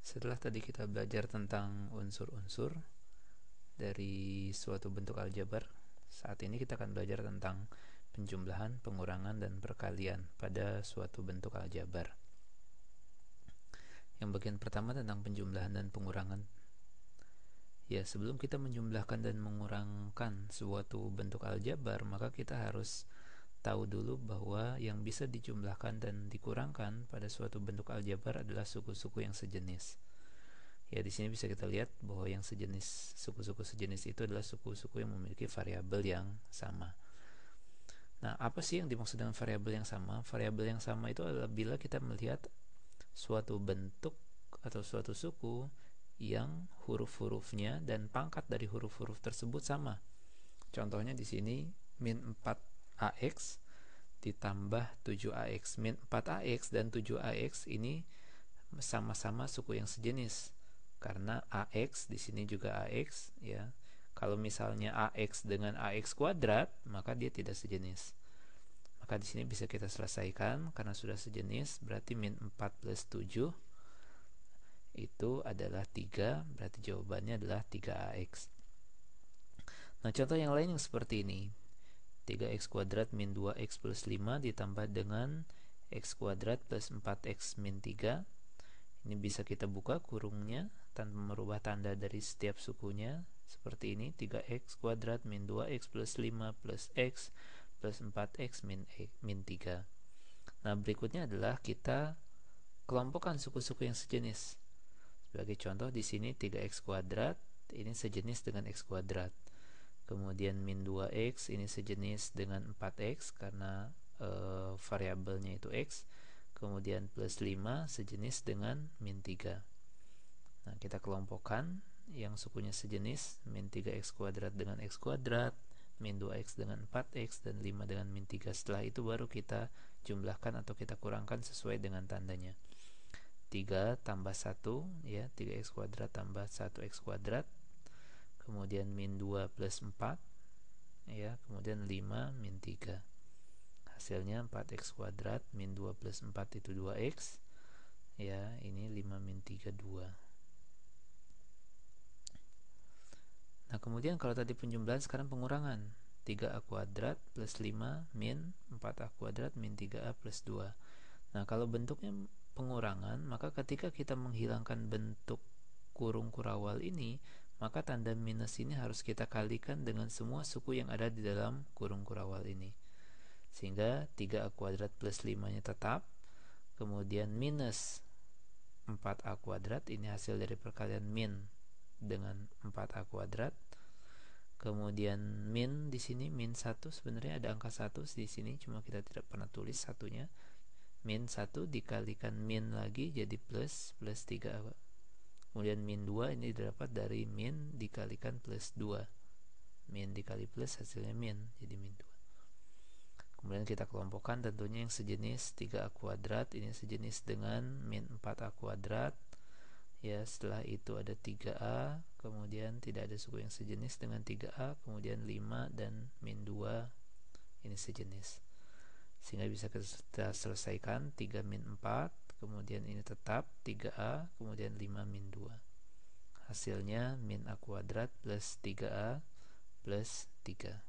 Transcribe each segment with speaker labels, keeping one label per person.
Speaker 1: Setelah tadi kita belajar tentang unsur-unsur dari suatu bentuk aljabar, saat ini kita akan belajar tentang penjumlahan, pengurangan, dan perkalian pada suatu bentuk aljabar. Yang bagian pertama tentang penjumlahan dan pengurangan. Ya, sebelum kita menjumlahkan dan mengurangkan suatu bentuk aljabar, maka kita harus tahu dulu bahwa yang bisa dijumlahkan dan dikurangkan pada suatu bentuk aljabar adalah suku-suku yang sejenis. Ya, di sini bisa kita lihat bahwa yang sejenis, suku-suku sejenis itu adalah suku-suku yang memiliki variabel yang sama. Nah, apa sih yang dimaksud dengan variabel yang sama? Variabel yang sama itu adalah bila kita melihat suatu bentuk atau suatu suku yang huruf-hurufnya dan pangkat dari huruf-huruf tersebut sama. Contohnya di sini min 4ax ditambah 7ax. Min 4ax dan 7ax ini sama-sama suku yang sejenis. Karena AX di sini juga AX, ya. Kalau misalnya AX dengan AX kuadrat, maka dia tidak sejenis. Maka di sini bisa kita selesaikan karena sudah sejenis, berarti min 4 plus 7 itu adalah 3, berarti jawabannya adalah 3AX. Nah, contoh yang lain yang seperti ini. 3x kuadrat min 2x plus 5 ditambah dengan x kuadrat plus 4x min 3. Ini bisa kita buka kurungnya tanpa merubah tanda dari setiap sukunya. Seperti ini, 3x kuadrat min 2x plus 5 plus x plus 4x min 3. Nah, berikutnya adalah kita kelompokkan suku-suku yang sejenis. Sebagai contoh di sini 3x kuadrat ini sejenis dengan x kuadrat. Kemudian min 2x ini sejenis dengan 4x karena variabelnya itu x. Kemudian plus 5 sejenis dengan min 3. Nah, kita kelompokkan yang sukunya sejenis, min 3x kuadrat dengan x kuadrat, min 2x dengan 4x, dan 5 dengan min 3. Setelah itu baru kita jumlahkan atau kita kurangkan sesuai dengan tandanya. 3 tambah 1, ya, 3x kuadrat tambah 1x kuadrat, kemudian min 2 plus 4, ya, kemudian 5 min 3. Hasilnya 4x kuadrat min 2 plus 4 itu 2x, ya, ini 5 min 3 2. Nah, kemudian kalau tadi penjumlahan, sekarang pengurangan. 3a kuadrat plus 5 min 4a kuadrat min 3a plus 2. Nah, kalau bentuknya pengurangan, maka ketika kita menghilangkan bentuk kurung kurawal ini, maka tanda minus ini harus kita kalikan dengan semua suku yang ada di dalam kurung kurawal ini. Sehingga 3a kuadrat plus 5 nya tetap, kemudian minus 4a kuadrat, ini hasil dari perkalian min dengan 4a kuadrat. Kemudian min di sini min 1, sebenarnya ada angka 1 di sini, cuma kita tidak pernah tulis satunya. Min 1 dikalikan min lagi jadi plus 3. Kemudian min 2 ini didapat dari min dikalikan plus 2. Min dikali plus hasilnya min, jadi min 2. Kemudian kita kelompokkan tentunya yang sejenis 3a kuadrat ini sejenis dengan min 4a kuadrat. Ya, setelah itu ada 3a, kemudian tidak ada suku yang sejenis dengan 3a, kemudian 5 dan min 2 ini sejenis. Sehingga bisa kita selesaikan 3 min 4, kemudian ini tetap 3a, kemudian 5 min 2. Hasilnya min a kuadrat plus 3a plus 3.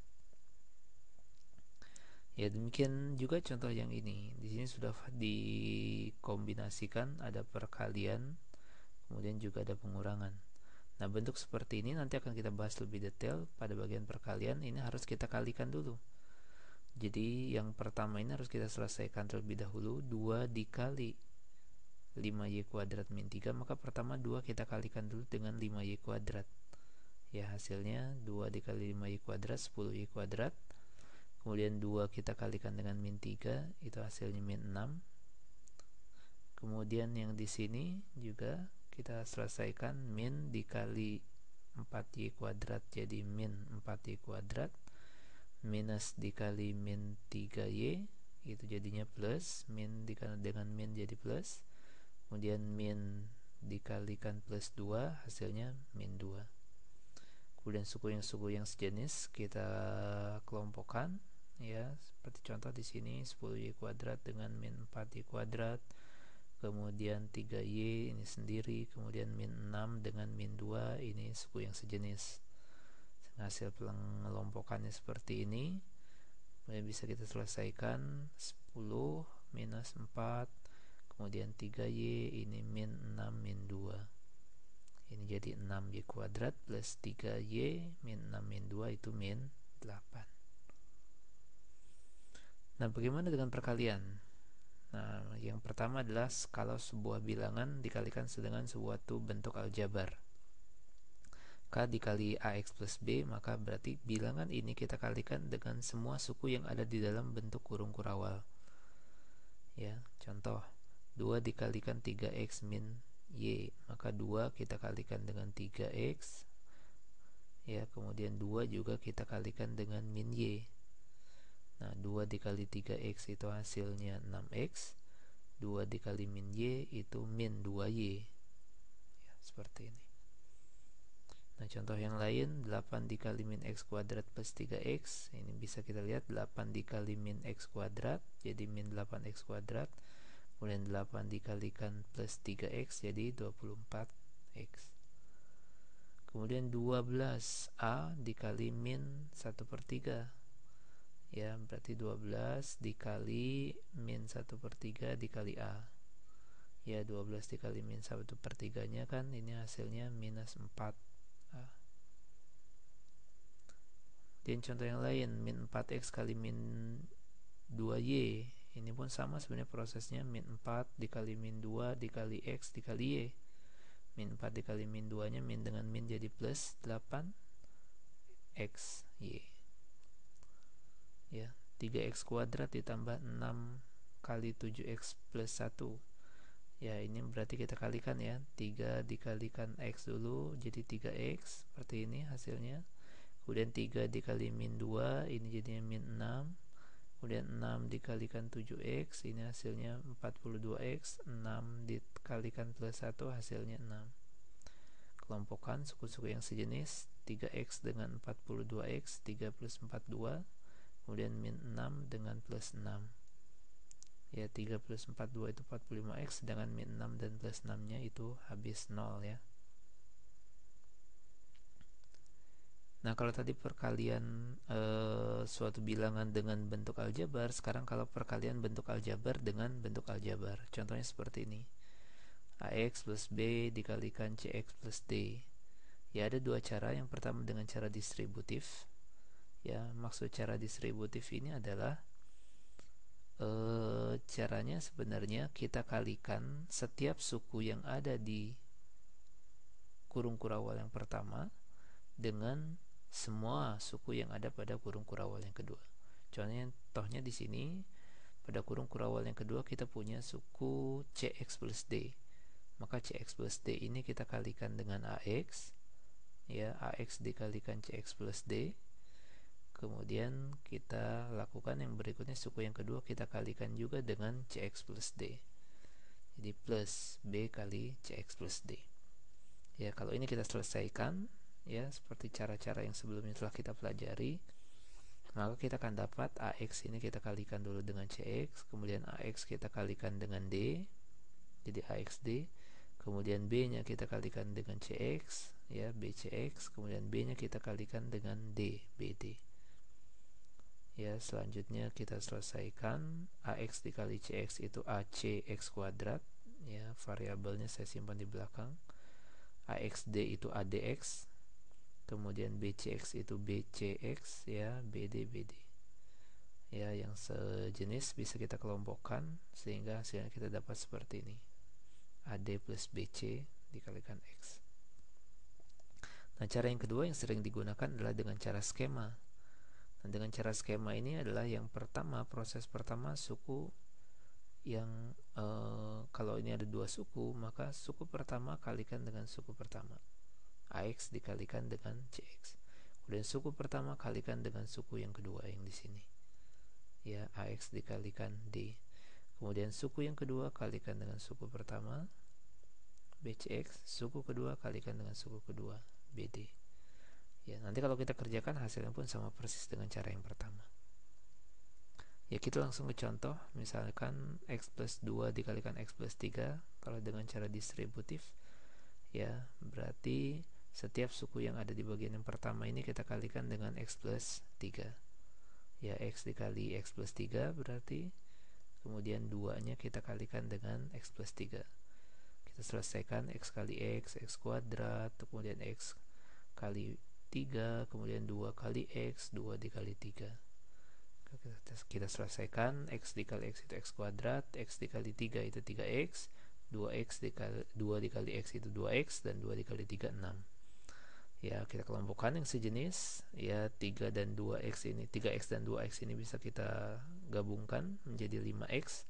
Speaker 1: Ya, demikian juga contoh yang ini. Di sini sudah dikombinasikan, ada perkalian, kemudian juga ada pengurangan. Nah, bentuk seperti ini nanti akan kita bahas lebih detail pada bagian perkalian. Ini harus kita kalikan dulu. Jadi yang pertama ini harus kita selesaikan terlebih dahulu. 2 dikali 5y kuadrat min 3, maka pertama 2 kita kalikan dulu dengan 5y kuadrat. Ya, hasilnya 2 dikali 5y kuadrat 10y kuadrat. Kemudian 2 kita kalikan dengan min 3, itu hasilnya min 6. Kemudian yang di sini juga kita selesaikan, min dikali 4y kuadrat jadi min 4y kuadrat, minus dikali min 3y itu jadinya plus, min dikali dengan min jadi plus, kemudian min dikalikan plus 2 hasilnya min 2. Kemudian suku yang sejenis kita kelompokkan, ya, seperti contoh di sini 10y kuadrat dengan min 4y kuadrat, kemudian 3Y ini sendiri, kemudian min 6 dengan min 2 ini suku yang sejenis. Hasil pengelompokannya seperti ini. Kemudian bisa kita selesaikan 10 minus 4, kemudian 3Y ini min 6 min 2. Ini jadi 6Y kuadrat plus 3Y min 6 min 2 itu min 8. Nah, bagaimana dengan perkalian? Nah, yang pertama adalah kalau sebuah bilangan dikalikan dengan suatu bentuk aljabar. K dikali AX plus B, maka berarti bilangan ini kita kalikan dengan semua suku yang ada di dalam bentuk kurung kurawal. Ya, contoh 2 dikalikan 3X min Y, maka 2 kita kalikan dengan 3X. Ya, kemudian 2 juga kita kalikan dengan min Y. Nah, 2 dikali 3X itu hasilnya 6X. 2 dikali min Y itu min 2Y. Ya, seperti ini. Nah, contoh yang lain, 8 dikali min X kuadrat plus 3X. Ini bisa kita lihat 8 dikali min X kuadrat, jadi min 8X kuadrat. Kemudian 8 dikalikan plus 3X, jadi 24X. Kemudian 12A dikali min 1/3. Ya, berarti 12 dikali min 1/3 dikali A. Ya, 12 dikali min 1/3 nya kan ini hasilnya minus 4A. Dan contoh yang lain, min 4X kali min 2Y. Ini pun sama sebenarnya prosesnya, min 4 dikali min 2 dikali X dikali Y. Min 4 dikali min 2 nya min dengan min jadi plus 8X Y. Ya, 3X kuadrat ditambah 6 kali 7X plus 1. Ya, ini berarti kita kalikan ya, 3 dikalikan X dulu jadi 3X, seperti ini hasilnya. Kemudian 3 dikali min 2 ini jadinya min 6. Kemudian 6 dikalikan 7X ini hasilnya 42X. 6 dikalikan plus 1 hasilnya 6. Kelompokkan suku-suku yang sejenis, 3X dengan 42X, 3 plus 4 2. Kemudian min 6 dengan plus 6. Ya, 3 plus 4 2 itu 45X, sedangkan min 6 dan plus 6 nya itu habis 0 ya. Nah, kalau tadi perkalian suatu bilangan dengan bentuk aljabar, sekarang kalau perkalian bentuk aljabar dengan bentuk aljabar, contohnya seperti ini. AX plus B dikalikan CX plus D. Ya, ada dua cara. Yang pertama dengan cara distributif. Ya, maksud cara distributif ini adalah caranya sebenarnya kita kalikan setiap suku yang ada di kurung kurawal yang pertama dengan semua suku yang ada pada kurung kurawal yang kedua. Contohnya di sini pada kurung kurawal yang kedua kita punya suku CX plus D. Maka CX plus D ini kita kalikan dengan AX. Ya, AX dikalikan CX plus D. Kemudian kita lakukan yang berikutnya, suku yang kedua kita kalikan juga dengan CX plus D. Jadi plus B kali CX plus D. Ya, kalau ini kita selesaikan ya seperti cara-cara yang sebelumnya telah kita pelajari, maka kita akan dapat AX ini kita kalikan dulu dengan CX, kemudian AX kita kalikan dengan D, jadi AXD. Kemudian B nya kita kalikan dengan CX, ya BCX. Kemudian B nya kita kalikan dengan D, BD. Ya, selanjutnya kita selesaikan. AX dikali CX itu ACX kuadrat. Ya, variabelnya saya simpan di belakang. AXD itu ADX. Kemudian BCX itu BCX, ya BD BD. Ya, yang sejenis bisa kita kelompokkan sehingga hasilnya kita dapat seperti ini. AD plus BC dikalikan X. Nah, cara yang kedua yang sering digunakan adalah dengan cara skema. Nah, dengan cara skema ini adalah yang pertama, proses pertama suku yang kalau ini ada dua suku, maka suku pertama kalikan dengan suku pertama, AX dikalikan dengan CX. Kemudian suku pertama kalikan dengan suku yang kedua yang di sini, ya AX dikalikan D. Kemudian suku yang kedua kalikan dengan suku pertama, BCX. Suku kedua kalikan dengan suku kedua, BD. Ya, nanti kalau kita kerjakan hasilnya pun sama persis dengan cara yang pertama. Ya kita langsung ke contoh, misalkan x plus 2 dikalikan x plus 3 kalau dengan cara distributif. Ya, berarti setiap suku yang ada di bagian yang pertama ini kita kalikan dengan x plus 3. Ya, x dikali x plus 3 berarti, kemudian 2-nya kita kalikan dengan x plus 3. Kita selesaikan x kali x kuadrat, kemudian x kali 3, kemudian 2 kali x, 2 dikali 3. Kita selesaikan, x dikali x itu x kuadrat, x dikali 3 itu 3x, 2x dikali 2 dikali x itu 2x, dan 2 dikali 3 6. Ya, kita kelompokkan yang sejenis. Ya, 3 dan 2x ini, 3x dan 2x ini bisa kita gabungkan menjadi 5x,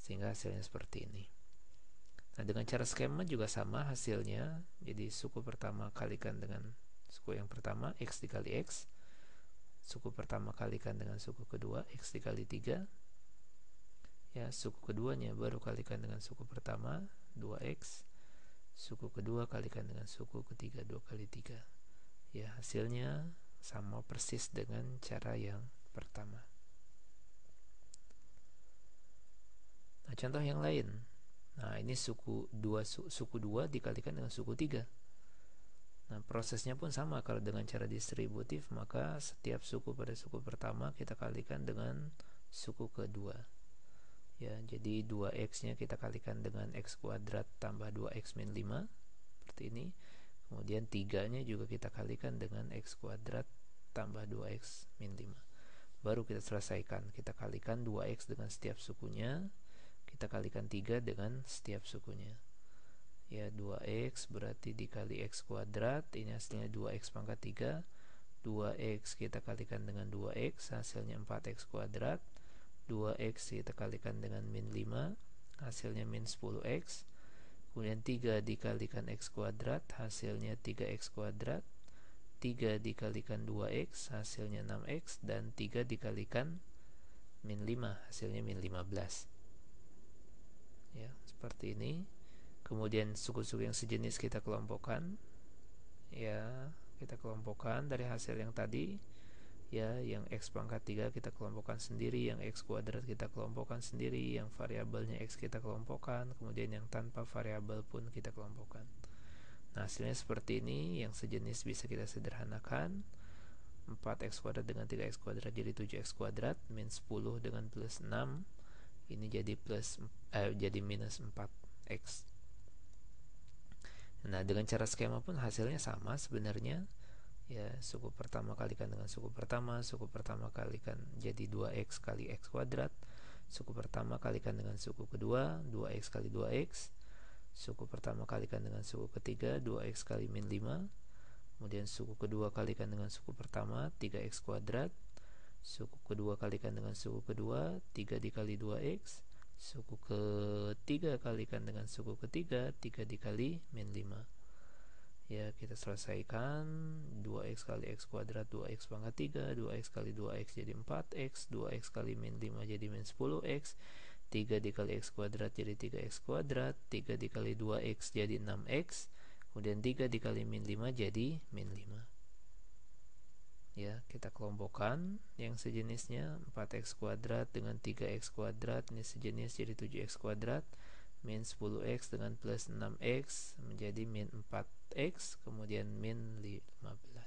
Speaker 1: sehingga hasilnya seperti ini. Nah, dengan cara skema juga sama hasilnya. Jadi suku pertama kalikan dengan suku yang pertama, x dikali x. Suku pertama kalikan dengan suku kedua, x dikali 3. Ya, suku keduanya baru kalikan dengan suku pertama, 2x. Suku kedua kalikan dengan suku ketiga, 2 kali 3. Ya, hasilnya sama persis dengan cara yang pertama. Nah, contoh yang lain. Nah, ini suku 2 dikalikan dengan suku 3. Nah, prosesnya pun sama. Kalau dengan cara distributif, maka setiap suku pada suku pertama kita kalikan dengan suku kedua. Ya, jadi 2x-nya kita kalikan dengan x kuadrat tambah 2x min 5, seperti ini. Kemudian 3-nya juga kita kalikan dengan x kuadrat tambah 2x min 5. Baru kita selesaikan. Kita kalikan 2x dengan setiap sukunya, kita kalikan 3 dengan setiap sukunya. Ya, 2x berarti dikali x kuadrat, ini hasilnya 2x pangkat 3. 2x kita kalikan dengan 2x, hasilnya 4x kuadrat. 2x kita kalikan dengan min 5, hasilnya min 10x. Kemudian 3 dikalikan x kuadrat, hasilnya 3x kuadrat. 3 dikalikan 2x, hasilnya 6x. Dan 3 dikalikan min 5, hasilnya min 15. Ya, seperti ini. Kemudian suku-suku yang sejenis kita kelompokkan. Ya, kita kelompokkan dari hasil yang tadi. Ya, yang x pangkat 3 kita kelompokkan sendiri, yang x kuadrat kita kelompokkan sendiri, yang variabelnya x kita kelompokkan, kemudian yang tanpa variabel pun kita kelompokkan. Nah, hasilnya seperti ini. Yang sejenis bisa kita sederhanakan. 4x kuadrat dengan 3x kuadrat jadi 7x kuadrat, min 10 dengan plus 6 ini jadi jadi minus 4x. Nah, dengan cara skema pun hasilnya sama sebenarnya. Ya, suku pertama kalikan dengan suku pertama, suku pertama kalikan jadi 2x kali x kuadrat, suku pertama kalikan dengan suku kedua, 2x kali 2x, suku pertama kalikan dengan suku ketiga, 2x kali min 5, kemudian suku kedua kalikan dengan suku pertama, 3x kuadrat, suku kedua kalikan dengan suku kedua, 3 dikali 2x, suku ketiga kalikan dengan suku ketiga, 3 dikali min 5. Ya, kita selesaikan. 2x kali x kuadrat 2x pangkat 3, 2x kali 2x jadi 4x, 2x kali min 5 jadi min 10x, 3 dikali x kuadrat jadi 3x kuadrat, 3 dikali 2x jadi 6x, kemudian 3 dikali min 5 jadi min 5. Ya, kita kelompokkan yang sejenisnya, 4x kuadrat dengan 3x kuadrat, ini sejenis jadi 7x kuadrat, min 10x dengan plus 6x menjadi min 4x, kemudian min 15.